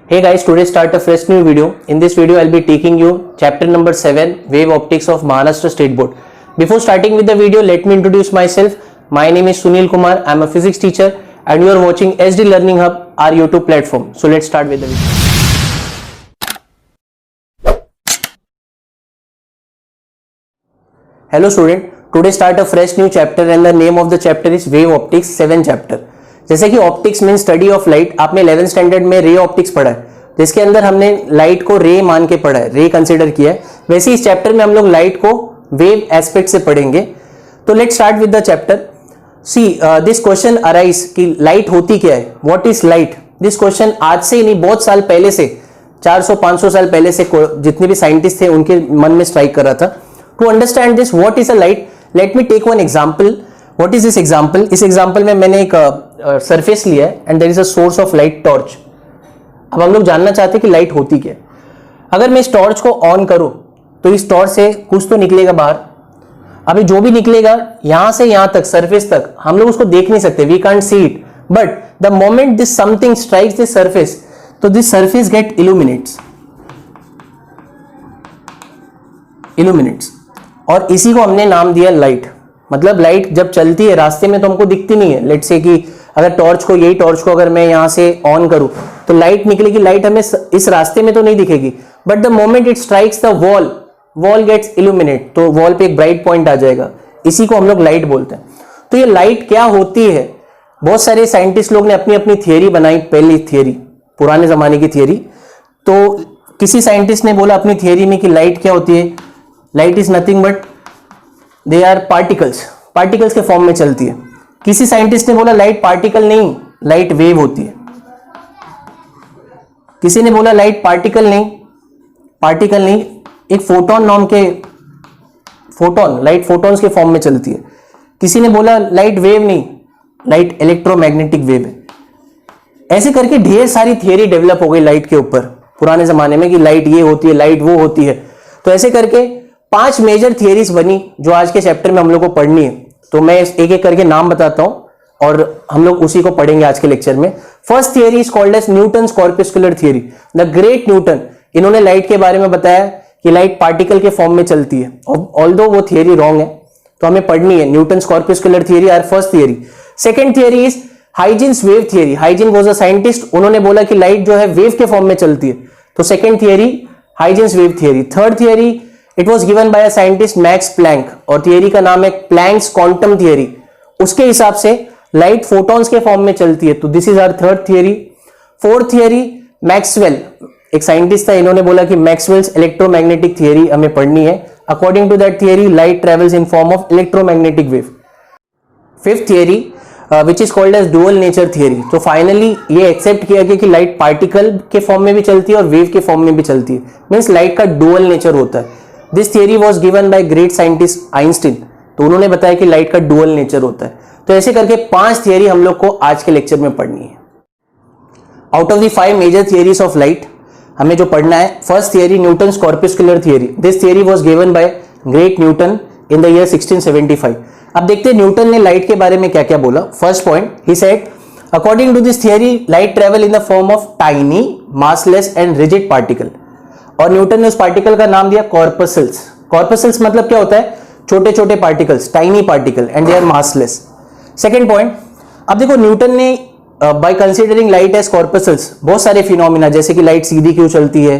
Hey guys, today start a fresh new video. In this video, I'll be taking you chapter number 7, Wave Optics of Maharashtra State Board. Before starting with the video, let me introduce myself. My name is Sunil Kumar. I'm a physics teacher and you are watching SD Learning Hub, our YouTube platform. So let's start with the video. Hello student, today start a fresh new chapter and the name of the chapter is Wave Optics 7 chapter. जैसे कि optics mean study of light, आपने 11th standard में ray optics पढ़ा है, जिसके अंदर हमने light को रे मान के पढ़ा है, रे कंसीडर किया है। वैसे इस चैप्टर में हम लोग लाइट को वेव एस्पेक्ट से पढ़ेंगे। तो let's start with the chapter. See this question arise कि लाइट होती क्या है, what is light. This question आज से ही नहीं, बहुत साल पहले से, 400-500 साल पहले से जितने भी साइंटिस्ट थे उनके मन में स्ट्राइक कर रहा था। To understand this what is a light, let me take one example. What is this example? इस एग्जाम्पल में मैंने एक सरफेस लिया है and there is a source of light, torch. अब हम लोग जानना चाहते हैं कि लाइट होती क्या है। अगर मैं इस टॉर्च को ऑन करूं तो इस टॉर्च से कुछ तो निकलेगा बाहर। अभी जो भी निकलेगा यहां से यहां तक, सरफेस तक, हम लोग उसको देख नहीं सकते, we can't see it, but the moment this something strikes this surface, तो दिस सरफेस गेट इल्यूमिनेट्स, और इसी को हमने नाम दिया लाइट। मतलब लाइट जब चलती है रास्ते में तो हमको दिखती नहीं है। लेट्स से कि अगर यही टॉर्च को अगर मैं यहां से ऑन करूं तो लाइट निकलेगी, लाइट हमें इस रास्ते में तो नहीं दिखेगी, but the moment it strikes the wall gets illuminate, तो वॉल पे एक ब्राइट पॉइंट आ जाएगा, इसी को हम लोग लाइट बोलते हैं। तो ये लाइट क्या होती है, बहुत सारे साइंटिस्ट लोग ने अपनी अपनी थियरी बनाई। पहली थियरी, पुराने जमाने की थियरी। तो किसी साइंटिस्ट ने बोला अपनी थियरी में कि लाइट क्या होती है, light is nothing but they are particles के फॉर्म में चलती है। किसी साइंटिस्ट ने बोला लाइट पार्टिकल नहीं, लाइट वेव होती है। किसी ने बोला लाइट पार्टिकल नहीं, एक फोटोन नाम के लाइट फोटॉन्स के फॉर्म में चलती है। किसी ने बोला लाइट वेव नहीं, लाइट इलेक्ट्रोमैग्नेटिक वेव है। ऐसे करके ढेर सारी थियरी डेवलप हो गई लाइट के ऊपर पुराने जमाने में कि लाइट ये होती है, लाइट वो होती है। तो ऐसे करके 5 मेजर थियरीज बनी जो आज के चैप्टर में हम लोग को पढ़नी है। तो मैं एक एक करके नाम बताता हूं और हम लोग उसी को पढ़ेंगे आज के लेक्चर में। First theory is called as Newton's corpuscular theory. The great Newton, इन्होंने लाइट के बारे में बताया कि लाइट पार्टिकल के फॉर्म में चलती है। ऑल्दो वो थियरी रॉन्ग है, तो हमें पढ़नी है। Newton's corpuscular theory are first theory. Second theory is Huygens wave theory. Huygen was a scientist, उन्होंने बोला कि लाइट जो है वेव के फॉर्म में चलती है, तो second theory Huygens wave theory. Third theory it was given by a scientist Max Planck, और थियरी का नाम है प्लैंक्स क्वांटम थियरी। उसके हिसाब से लाइट फोटॉन्स के फॉर्म में चलती है, तो this is our third theory. Fourth theory Maxwell, एक साइंटिस्ट था, इन्होंने बोला कि मैक्सवेल्स इलेक्ट्रोमैग्नेटिक थियरी हमें पढ़नी है। According to that theory light travels in form of electromagnetic wave. Fifth theory which is called as dual nature theory. तो finally ये एक्सेप्ट किया गया कि लाइट पार्टिकल के फॉर्म में भी चलती है और वेव के फॉर्म में भी चलती है, मीन्स लाइट का डुअल नेचर होता है। This theory was given by great scientist Einstein, तो उन्होंने बताया कि लाइट का डुअल नेचर होता है। तो ऐसे करके 5 थियरी हम लोग को आज के लेक्चर में पढ़नी है। Out of the 5 major theories of light हमें जो पढ़ना है, first theory Newton's corpuscular theory. This theory was given by great Newton in the year 1675। अब देखते हैं न्यूटन ने लाइट के बारे में क्या क्या बोला। First point, he said according to this theory light travel in the form of tiny massless and rigid particle, और न्यूटन ने उस पार्टिकल का नाम दिया कॉर्पसल्स। कॉर्पसल्स मतलब क्या होता है, छोटे छोटे particles, tiny particle, and they are massless. Second point, अब देखो न्यूटन ने by considering light as corpuscles बहुत सारे फिनोमिना, जैसे कि लाइट सीधी क्यों चलती है,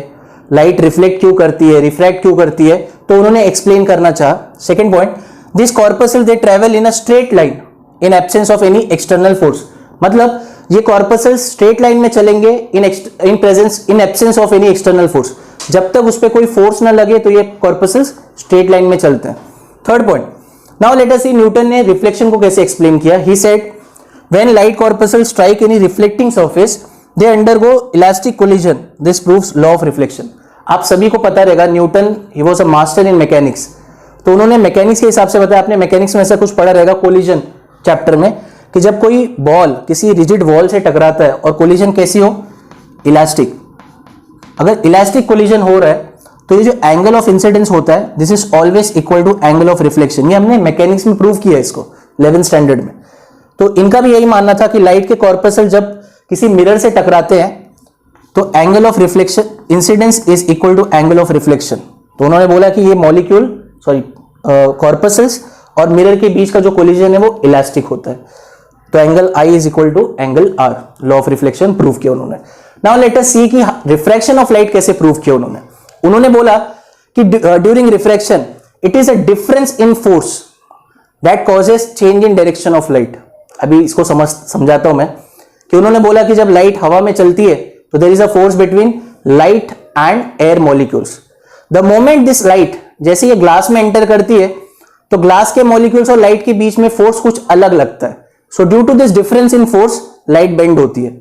लाइट रिफ्लेक्ट क्यों करती है, रिफ्रैक्ट क्यों करती है, तो उन्होंने एक्सप्लेन करना चाहा। Second point, this corpuscles they travel in a straight line in absence of any external force. मतलब ये कॉर्पसल्स स्ट्रेट लाइन में चलेंगे in absence of any external force. जब तक उस पर कोई फोर्स ना लगे तो ये कॉर्पसल्स स्ट्रेट लाइन में चलते हैं। Third point, now let us see Newton ने रिफ्लेक्शन को कैसे एक्सप्लेन किया। He said when light corpuscles strike any reflecting surface they undergo elastic collision, this proves law of reflection. आप सभी को पता रहेगा Newton he was a master in mechanics, तो उन्होंने मैकेनिक्स के हिसाब से बताया। आपने मैकेनिक्स में ऐसा कुछ पढ़ा रहेगा कोलिजन चैप्टर में, कि जब कोई बॉल किसी रिजिड वॉल से टकराता है और कोलिजन कैसी हो, इलास्टिक। अगर इलास्टिक कोलिजन हो रहा है तो ये जो एंगल ऑफ इंसिडेंस होता है this is always equal to angle of reflection. ये हमने मैकेनिक्स में प्रूव किया है इसको 11th स्टैंडर्ड में। तो इनका भी यही मानना था कि लाइट के कॉर्पसल जब किसी मिरर से टकराते हैं तो angle of reflection incidence is equal to angle of reflection. तो उन्होंने बोला कि ये मॉलिक्यूल कॉर्पसेस और मिरर के बीच का जो कोलिजन है वो इलास्टिक होता है। तो angle I is equal to angle R, law of reflection prove किया उन्होंने। नाउ लेट अस सी कि रिफ्रैक्शन ऑफ लाइट कैसे प्रूव किया उन्होंने बोला कि during refraction it is a difference in force that causes change in direction of light. अभी इसको समझाता हूं मैं कि उन्होंने बोला कि जब लाइट हवा में चलती है तो there is a force between light and air molecules. The moment this light, जैसे ये ग्लास में एंटर करती है तो ग्लास के मॉलिक्यूल्स और लाइट के बीच में फोर्स कुछ अलग लगता है। So due to this difference in force light bend होती है।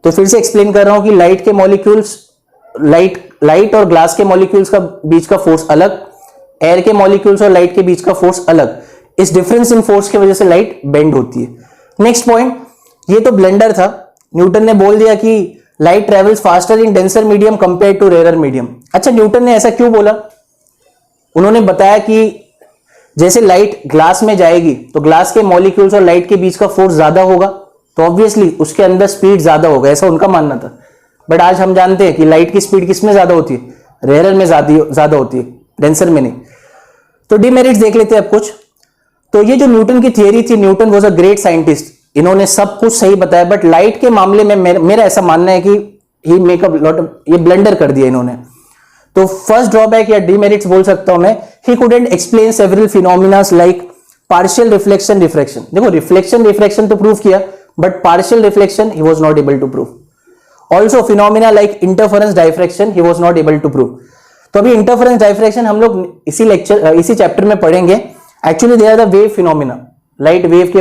तो फिर से एक्सप्लेन कर रहा हूं कि लाइट के मॉलिक्यूल्स, लाइट और ग्लास के मॉलिक्यूल्स का बीच का फोर्स अलग, एयर के मॉलिक्यूल्स और लाइट के बीच का फोर्स अलग। इस डिफरेंस इन फोर्स की वजह से लाइट बेंड होती है। नेक्स्ट पॉइंट, ये तो ब्लेंडर था, न्यूटन ने बोल दिया कि light travels faster in denser medium compare to rare medium. अच्छा, न्यूटन ने ऐसा क्यों बोला? उन्होंने बताया कि जैसे लाइट ग्लास में जाएगी तो ग्लास के मॉलिक्यूल्स और लाइट के बीच का फोर्स ज्यादा होगा, तो ऑब्वियसली उसके अंदर स्पीड ज्यादा होगा, ऐसा उनका मानना था। बट आज हम जानते हैं कि लाइट की स्पीड किसमें ज्यादा होती है? रेयर में ज्यादा होती है, डेंसर में नहीं। तो डीमेरिट्स देख लेते हैं अब कुछ। तो ये जो न्यूटन की थियरी थी, Newton was a great scientist, इन्होंने सब कुछ सही बताया, बट लाइट के मामले में मेरा ऐसा मानना है कि ही मेक अ लॉट ऑफ, ये ब्लंडर कर दिया इन्होंने। तो फर्स्ट ड्रॉबैक या डीमेरिट्स बोल सकता हूं मैं, he couldn't explain several phenomenas like partial reflection, refraction. देखो रिफ्लेक्शन रिफ्रैक्शन तो प्रूव किया, but partial reflection he was not able to prove. Also phenomena like interference diffraction he was not able to prove. तो अभी interference diffraction हम लोग इसी chapter में पढ़ेंगे। Actually they are the wave phenomena, light wave के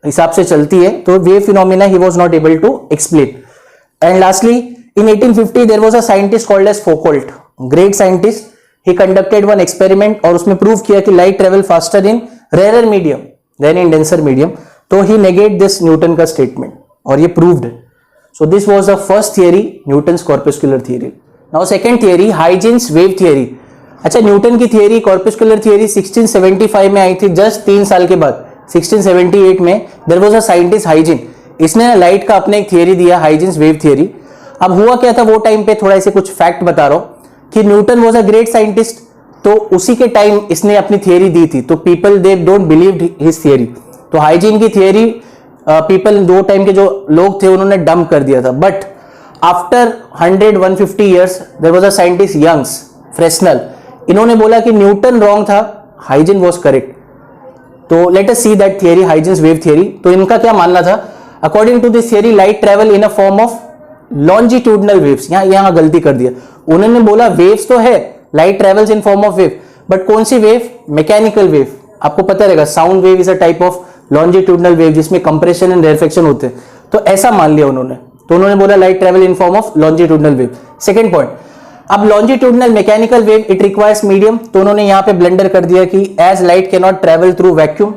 हिसाब से चलती है, तो wave phenomena he was not able to explain. And lastly in 1850 there was a scientist called as Foucault, great scientist. He conducted one experiment और उसमें prove किया कि light travel faster in rare medium than in denser medium. तो he negate this Newton का statement और ये proved. So this was the first theory, Newton's corpuscular theory. Now second theory, Huygens wave theory. अच्छा, Newton की theory, corpuscular theory 1675 में आई थी, just 3 साल के बाद 1678 में there was a scientist Huygen, इसने लाइट का अपने एक थियरी दिया, हाइजेंस वेव थियरी। अब हुआ क्या था वो टाइम पे, थोड़ा ऐसे कुछ फैक्ट बता रहा हूं कि Newton was a great scientist, तो उसी के टाइम इसने अपनी थियरी दी थी, तो people they don't believe his theory. तो हाइजीन की थियरी पीपल, दो टाइम के जो लोग थे उन्होंने डंप कर दिया था। But after 100-150 years there was a scientist Young's, Fresnel, इन्होंने बोला कि न्यूटन रॉन्ग था, हाइजीन वाज करेक्ट। तो let us see that theory, Huygens wave theory. तो इनका क्या मानना था? According to this theory light travel in a form of longitudinal waves. यहां गलती कर दिया, उन्होंने बोला वेव्स तो है, light travels in form of wave, but कौन सी वेव? Mechanical wave. आपको पता रहेगा sound wave is a type of longitudinal wave जिसमें कंप्रेशन एंड रेफ्लेक्शन होते हैं। तो ऐसा मान लिया उन्होंने, तो उन्होंने बोला light travel in form of longitudinal wave. Second point, अब longitudinal mechanical wave it requires medium, तो उन्होंने यहां पे ब्लेंडर कर दिया कि as light can not travel through vacuum,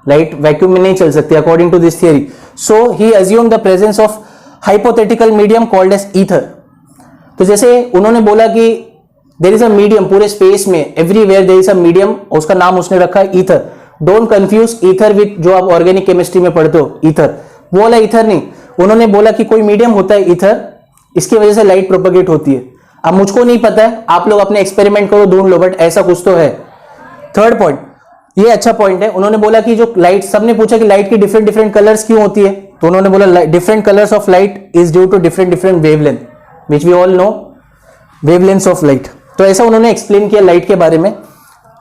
light vacuum में नहीं चल सकती according to this theory. So he assume the presence of hypothetical medium called as ether. तो जैसे उन्होंने बोला कि देयर इज अ मीडियम, पूरे स्पेस में everywhere there is a medium, उसका नाम उसने रखा है ether. Don't confuse ether with जो आप ऑर्गेनिक केमिस्ट्री में पढ़ते हो ईथर, वो वाला ईथर नहीं। उन्होंने बोला कि कोई मीडियम होता है ईथर, इसकी वजह से लाइट प्रोपेगेट होती है। अब मुझको नहीं पता है, आप लोग अपने एक्सपेरिमेंट करो, ढूंढ लो, बट ऐसा कुछ तो है। थर्ड पॉइंट, ये अच्छा पॉइंट है, उन्होंने बोला कि जो लाइट, सबने पूछा कि लाइट की डिफरेंट डिफरेंट कलर्स क्यों होती है, तो उन्होंने बोला different colours of light is due to different different wavelength, which we all know wavelengths of light. तो ऐसा उन्होंने एक्सप्लेन किया लाइट के बारे में।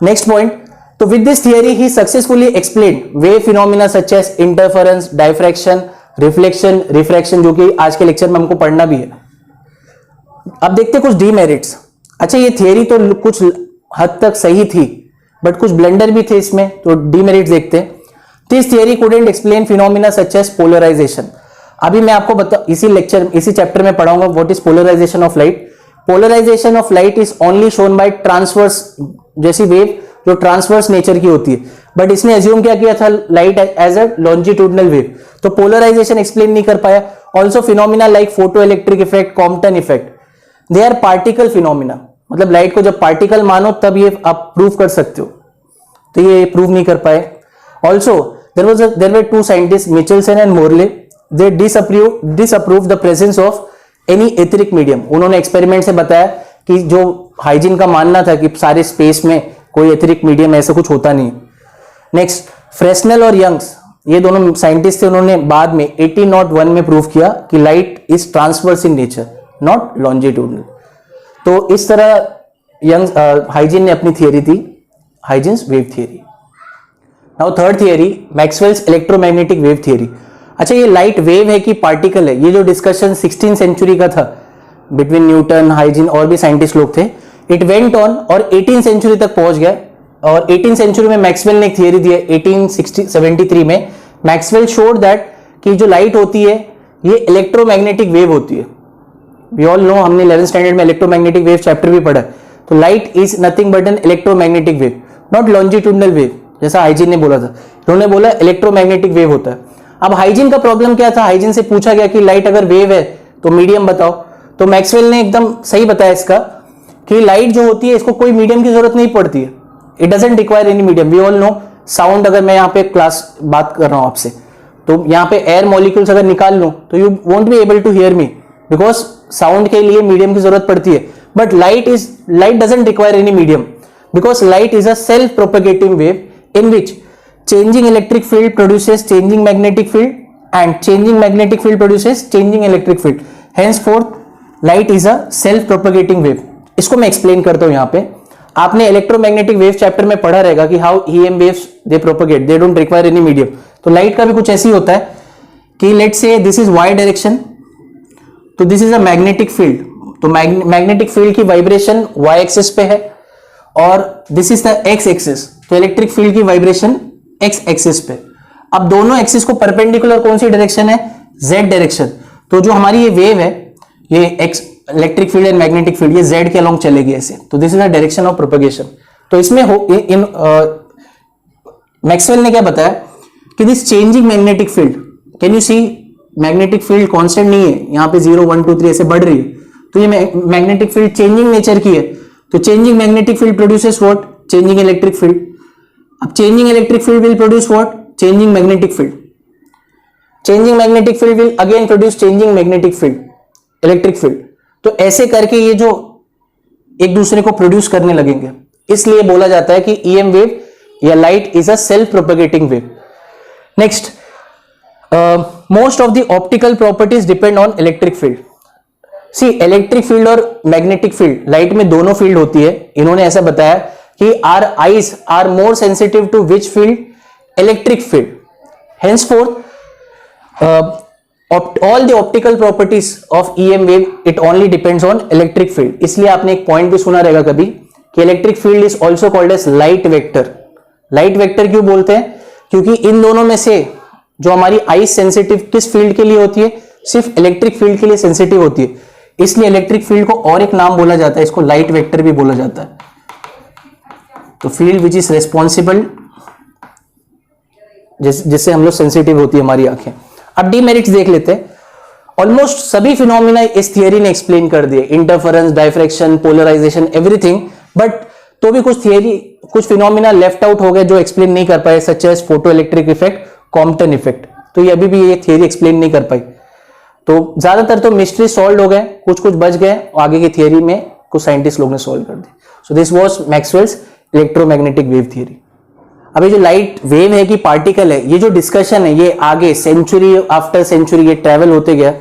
नेक्स्ट पॉइंट, तो with this theory he successfully explain wave phenomena such as interference, diffraction, reflection, refraction, जो कि आज के लेक्चर में हमको पढ़ना भी है। अब देखते कुछ डीमेरिट्स। अच्छा, ये थियरी तो कुछ हद तक सही थी, बट कुछ ब्लंडर भी थे इसमें, तो डीमेरिट्स देखते हैं। This theory couldn't explain phenomena such as polarization. अभी मैं आपको इसी चैप्टर में पढ़ाऊंगा what is polarization of light. Polarization of light is only shown by transverse, जैसी वेव जो ट्रांसवर्स नेचर की होती है, बट इसने एज्यूम क्या किया था light as a longitudinal wave, तो पोलराइजेशन एक्सप्लेन नहीं कर पाया। Also phenomena like photo electric effect, Compton effect, they are particle phenomena, मतलब लाइट को जब पार्टिकल मानो तब ये आप प्रूव कर सकते हो, तो ये प्रूव नहीं कर पाए। Also there were two scientist, Michelson and Morley, they disapprove the presence of any etheric medium. उन्होंने एक्सपेरिमेंट से बताया कि जो हाइजीन का मानना था कि सारे स्पेस में कोई एथरिक मीडियम ऐसा कुछ होता नहीं। नेक्स्ट, फ्रेस्नेल और यंग्स, ये दोनों साइंटिस्ट थे, उन्होंने बाद में 1801 में प्रूव किया कि light is transverse in nature not longitudinal. तो इस तरह यंग हाइजीन ने अपनी थियरी दी, Huygens wave theory. Now third theory, Maxwell's electromagnetic wave theory. अच्छा, ये लाइट वेव है कि पार्टिकल है, ये जो डिस्कशन 16th सेंचुरी का था बिटवीन न्यूटन, हाइजीन और भी साइंटिस्ट लोग थे, इट वेंट ऑन और 18th सेंचुरी तक पहुंच गया। और 18th सेंचुरी में मैक्सवेल ने एक थियरी दी है 1873 में। मैक्सवेल शोड दैट कि जो लाइट होती है ये इलेक्ट्रोमैग्नेटिक वेव होती है। वी ऑल नो, हमने 11th स्टैंडर्ड में इलेक्ट्रोमैग्नेटिक वेव चैप्टर भी पढ़ा है। तो light is nothing but an electromagnetic wave, not longitudinal wave, जैसा हाइजीन ने बोला था। उन्होंने बोला इलेक्ट्रोमैग्नेटिक वेव होता है। अब हाइजीन का प्रॉब्लम क्या था, हाइजीन से पूछा गया कि लाइट अगर वेव है तो मीडियम बताओ। तो मैक्सवेल ने एकदम सही बताया इसका कि लाइट जो होती है इसको कोई मीडियम की जरूरत नहीं पड़ती है, it doesn't require any medium. We all know, sound अगर मैं यहाँ पे क्लास बात कर रहा हूं आपसे, तो यहाँ पे एयर मॉलिक्यूल्स अगर निकाल लूं तो you won't be able to hear me, because sound के लिए मीडियम की जरूरत पड़ती है। But light doesn't require any medium, because light is a self propagating wave in which changing electric field produces changing magnetic field and changing magnetic field produces changing electric field. Henceforth, light is a self propagating wave. इसको मैं explain करता हूं। यहां पे आपने electromagnetic wave chapter में पढ़ा रहेगा कि how EM waves they propagate, they don't require any medium. तो लाइट का भी कुछ ऐसे ही होता है कि let's say this is y direction, तो this is a magnetic field, तो मैग्नेटिक फील्ड की वाइब्रेशन y एक्सिस पे है और this is the x axis, तो इलेक्ट्रिक फील्ड की वाइब्रेशन x एक्सिस पे। अब दोनों एक्सिस को परपेंडिकुलर कौन सी डायरेक्शन है, z डायरेक्शन। तो जो हमारी ये वेव है, ये x electric field and magnetic field, ये z के अलोंग चलेगी ऐसे, तो this is the direction of propagation. तो इसमें मैक्सवेल ने क्या बताया कि this changing magnetic field, can you see magnetic field constant नहीं है, यहाँ पे 0 1 2 3 ऐसे बढ़ रही है, तो ये मैग्नेटिक फील्ड चेंजिंग नेचर की है। तो changing magnetic field produces what, changing electric field. अब changing electric field will produce what, changing magnetic field. Changing magnetic field will again produce changing magnetic field, electric field. तो ऐसे करके ये जो एक दूसरे को प्रोड्यूस करने लगेंगे, इसलिए बोला जाता है कि EM वेव या light is a self propagating wave. Next, most of the optical properties depend on electric field. See, electric field और मैग्नेटिक फील्ड, लाइट में दोनों फील्ड होती है। इन्होंने ऐसा बताया कि our eyes are more sensitive to which field, electric field. Henceforth, all the optical properties of EM wave, it only depends on electric field. इसलिए आपने एक पॉइंट भी सुना रहेगा कभी कि electric field is also called as light vector. Light vector क्यों बोलते हैं, क्योंकि इन दोनों में से जो हमारी आईज सेंसिटिव किस फील्ड के लिए होती है, सिर्फ इलेक्ट्रिक फील्ड के लिए सेंसिटिव होती है, इसलिए इलेक्ट्रिक फील्ड को और एक नाम बोला जाता है, इसको लाइट वेक्टर भी बोला जाता है। तो फील्ड विच इज रेस्पॉन्सिबल, जिससे हम लोग सेंसिटिव होती है हमारी आंखें। अब डीमेरिट्स देख लेते हैं। ऑलमोस्ट सभी फिनोमिना इस थियरी ने एक्सप्लेन कर दिए, interference, diffraction, polarization, everything, but तो भी कुछ फिनोमिना लेफ्ट आउट हो गए जो एक्सप्लेन नहीं कर पाए, such as photo electric effect, Compton effect. तो ये अभी भी ये थियरी एक्सप्लेन नहीं कर पाई। तो ज्यादातर तो मिस्ट्री सॉल्व हो गए, कुछ बच गए, आगे की थियरी में कुछ साइंटिस्ट लोग ने सॉल्व कर दी। So this was Maxwell's electromagnetic wave theory. अभी जो लाइट वेव है कि पार्टिकल है, ये जो डिस्कशन है ये आगे सेंचुरी आफ्टर सेंचुरी ये ट्रेवल होते गया,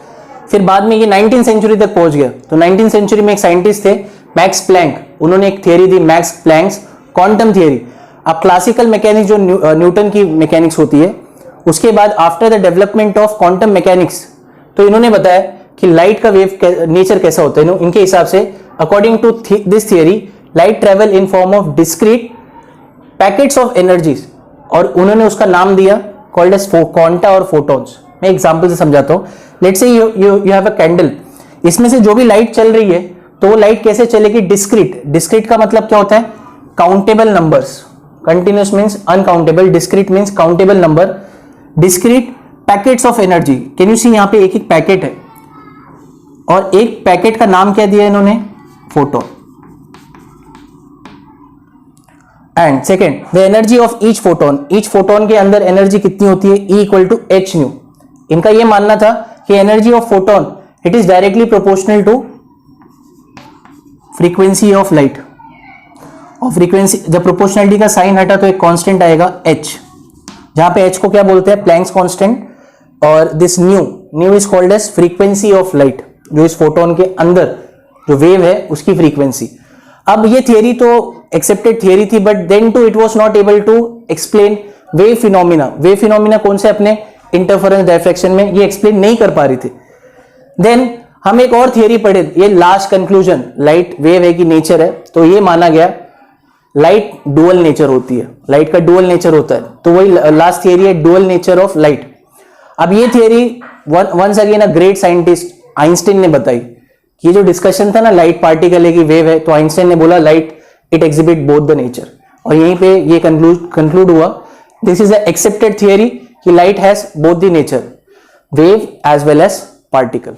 फिर बाद में ये 19th सेंचुरी तक पहुंच गया। तो 19th सेंचुरी में एक साइंटिस्ट थे मैक्स प्लैंक, उन्होंने एक थियरी दी मैक्स प्लैंक्स क्वांटम थियरी। अब क्लासिकल मैकेनिक्स जो न्यूटन की मैकेनिक्स होती है, उसके बाद after the development of quantum mechanics, तो इन्होंने बताया कि लाइट का वेव नेचर कैसा होता है। इनके हिसाब से according to this theory, light travel in form of discrete packets of energies, और उन्होंने उसका नाम दिया कॉल्ड एज क्वांटा और फोटॉन्स। मैं एग्जांपल से समझाता हूं। Let's say you have a candle, इसमें से जो भी लाइट चल रही है तो वो लाइट कैसे चलेगी, डिस्क्रीट। डिस्क्रीट का मतलब क्या होता है, countable numbers. Continuous means uncountable, discrete means countable number. Discrete packets of energy, can you see यहाँ पे एक पैकेट है, और एक पैकेट का नाम क्या दिया इन्होंने, photon. And second, the energy of each photon, each photon के अंदर एनर्जी कितनी होती है, E = h न्यू। इनका यह मानना था कि energy of photon it is directly proportional to frequency of light. और फ्रीक्वेंसी, जब प्रोपोर्शनलिटी का साइन हटा तो एक कांस्टेंट आएगा h, जहां पे h को क्या बोलते हैं, प्लैंक्स कांस्टेंट। और this nu is called as frequency of light, जो इस फोटोन के अंदर जो वेव है उसकी फ्रीक्वेंसी। अब ये थियरी तो एक्सेप्टेड थियरी थी, but then too it was not able to explain wave phenomena. Wave phenomena कौन से, अपने इंटरफेरेंस डायफ्रैक्शन में ये एक्सप्लेन नहीं कर पा रही थी। देन हम एक और थियरी पढ़े, ये लास्ट कंक्लूजन, लाइट वेव है कि नेचर है, तो ये माना गया लाइट डुअल नेचर होती है, लाइट का डुअल नेचर होता है, तो वही लास्ट थियरी है, डुअल नेचर ऑफ लाइट। अब ये theory once again a great scientist Einstein ने बताई। ये जो डिस्कशन था ना, लाइट पार्टिकल है कि वेव है, तो आइंस्टाइन ने बोला light it exhibit both the nature, और यहीं पे ये कंक्लूड हुआ, this is a accepted theory कि light has both the nature, wave as well as particle.